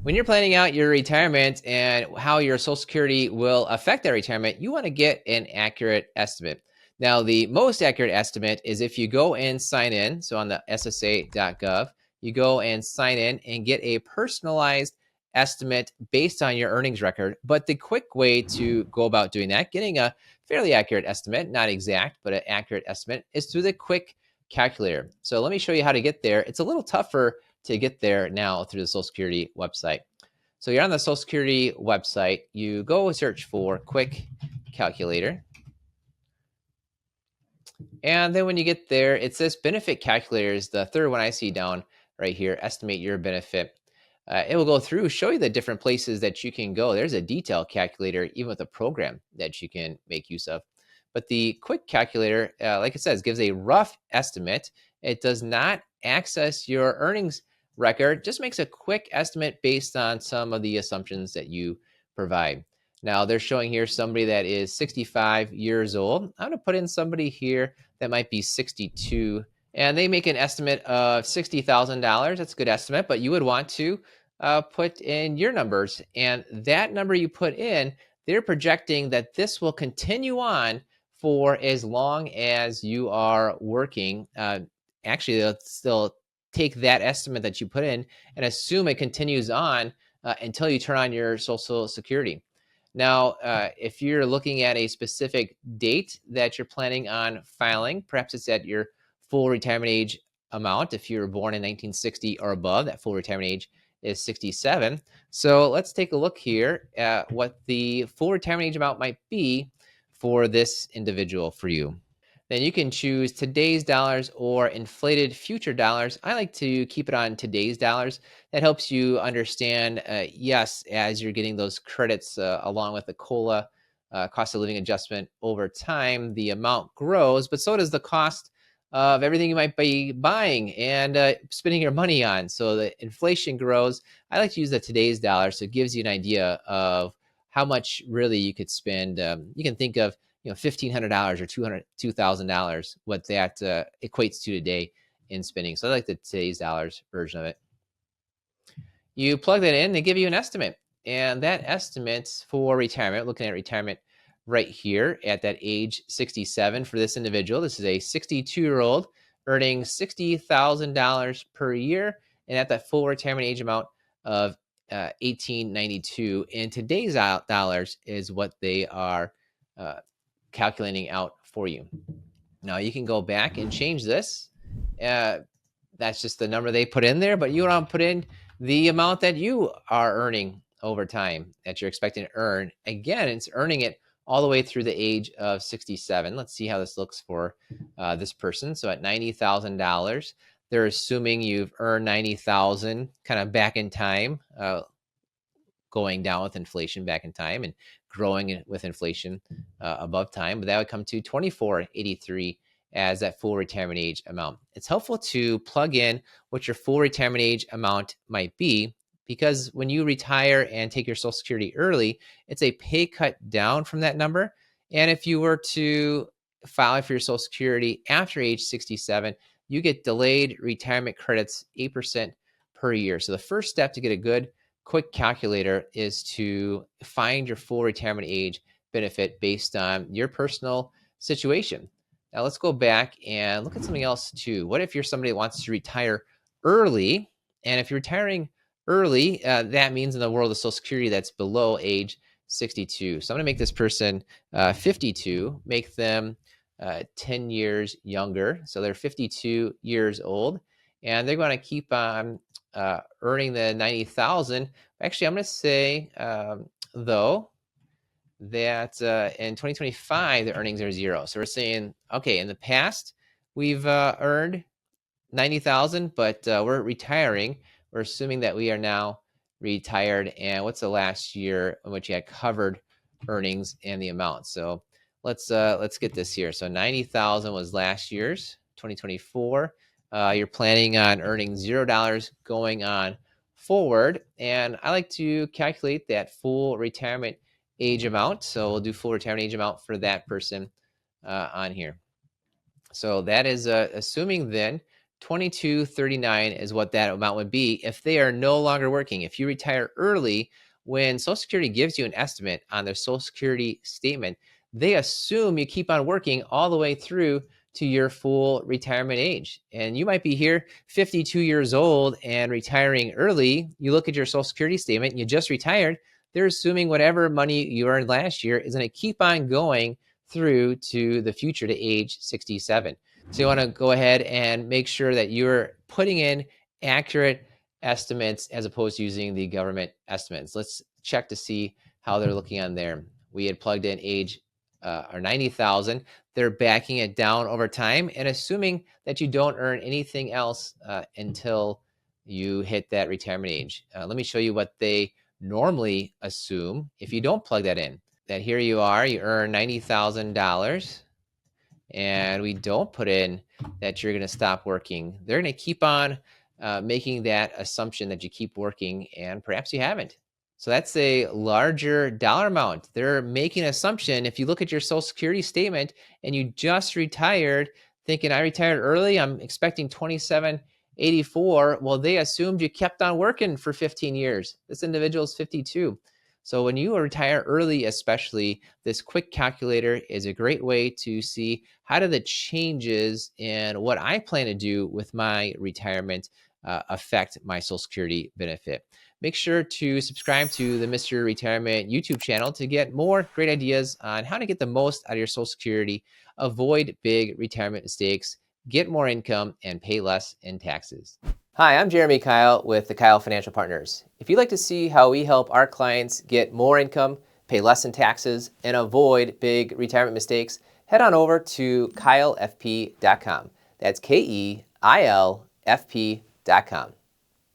When you're planning out your retirement and how your Social Security will affect that retirement, you want to get an accurate estimate. Now, the most accurate estimate is if you go and sign in. So on the ssa.gov, you go and sign in and get a personalized estimate based on your earnings record. But the quick way to go about doing that, getting a fairly accurate estimate, not exact, but an accurate estimate, is through the quick calculator. So let me show you how to get there. It's a little tougher to get there now through the Social Security website. So you're on the Social Security website. You go search for quick calculator. And then when you get there, it says benefit calculators. The third one I see down right here, estimate your benefit. It will go through, show you the different places that you can go. There's a detail calculator, even with a program that you can make use of. But the quick calculator, like it says, gives a rough estimate. It does not access your earnings record, just makes a quick estimate based on some of the assumptions that you provide. Now they're showing here somebody that is 65 years old. I'm going to put in somebody here that might be 62, and they make an estimate of $60,000. That's a good estimate, but you would want to put in your numbers, and that number you put in, they're projecting that this will continue on for as long as you are working. Actually, they'll still take that estimate that you put in and assume it continues on until you turn on your Social Security. Now, if you're looking at a specific date that you're planning on filing, perhaps it's at your full retirement age amount. If you were born in 1960 or above, that full retirement age is 67. So let's take a look here at what the full retirement age amount might be for this individual for you. Then you can choose today's dollars or inflated future dollars. I like to keep it on today's dollars. That helps you understand, yes, as you're getting those credits along with the COLA, cost of living adjustment over time, the amount grows, but so does the cost of everything you might be buying and spending your money on. So the inflation grows. I like to use the today's dollars, so it gives you an idea of how much really you could spend. You can think of $1,500 or $2,000, what that equates to today in spending. So I like the today's dollars version of it. You plug that in, they give you an estimate, and that estimate for retirement, looking at retirement right here at that age 67 for this individual. This is a 62-year-old earning $60,000 per year, and at that full retirement age amount of $1,892 in today's dollars is what they are calculating out for you. Now you can go back and change this. That's just the number they put in there, but you want to put in the amount that you are earning over time that you're expecting to earn. Again, it's earning it all the way through the age of 67. Let's see how this looks for this person. So at $90,000, they're assuming you've earned $90,000 kind of back in time, going down with inflation back in time and growing with inflation above time. But that would come to $24.83 as that full retirement age amount. It's helpful to plug in what your full retirement age amount might be, because when you retire and take your Social Security early, it's a pay cut down from that number. And if you were to file for your Social Security after age 67, you get delayed retirement credits 8% per year. So the first step to get a good quick calculator is to find your full retirement age benefit based on your personal situation. Now let's go back and look at something else too. What if you're somebody that wants to retire early? And if you're retiring early, that means in the world of Social Security that's below age 62. So I'm going to make this person 52, make them 10 years younger. So they're 52 years old, and they're going to keep on earning the 90,000. Actually, I'm going to say, though, that in 2025, the earnings are zero. So we're saying, okay, in the past, we've earned 90,000, but we're retiring. We're assuming that we are now retired. And what's the last year in which you had covered earnings and the amount? So let's get this here. So 90,000 was last year's 2024. You're planning on earning $0 going on forward. And I like to calculate that full retirement age amount. So we'll do full retirement age amount for that person on here. So that is assuming then $22.39 is what that amount would be if they are no longer working. If you retire early, when Social Security gives you an estimate on their Social Security statement, they assume you keep on working all the way through to your full retirement age. And you might be here 52 years old and retiring early. You look at your Social Security statement and you just retired. They're assuming whatever money you earned last year is going to keep on going through to the future to age 67. So you want to go ahead and make sure that you're putting in accurate estimates as opposed to using the government estimates. Let's check to see how they're looking on there. We had plugged in age or 90,000. They're backing it down over time and assuming that you don't earn anything else until you hit that retirement age. Let me show you what they normally assume if you don't plug that in. That here you are, you earn $90,000 and we don't put in that you're going to stop working. They're going to keep on making that assumption that you keep working, and perhaps you haven't. So that's a larger dollar amount. They're making an assumption. If you look at your Social Security statement and you just retired, thinking I retired early, I'm expecting 2784. Well, they assumed you kept on working for 15 years. This individual is 52. So when you retire early, especially, this quick calculator is a great way to see how do the changes in what I plan to do with my retirement affect my Social Security benefit. Make sure to subscribe to the Mr. Retirement YouTube channel to get more great ideas on how to get the most out of your Social Security, avoid big retirement mistakes, get more income, and pay less in taxes. Hi, I'm Jeremy Keil with the Keil Financial Partners. If you'd like to see how we help our clients get more income, pay less in taxes, and avoid big retirement mistakes, head on over to keilfp.com. That's KEILFP.com.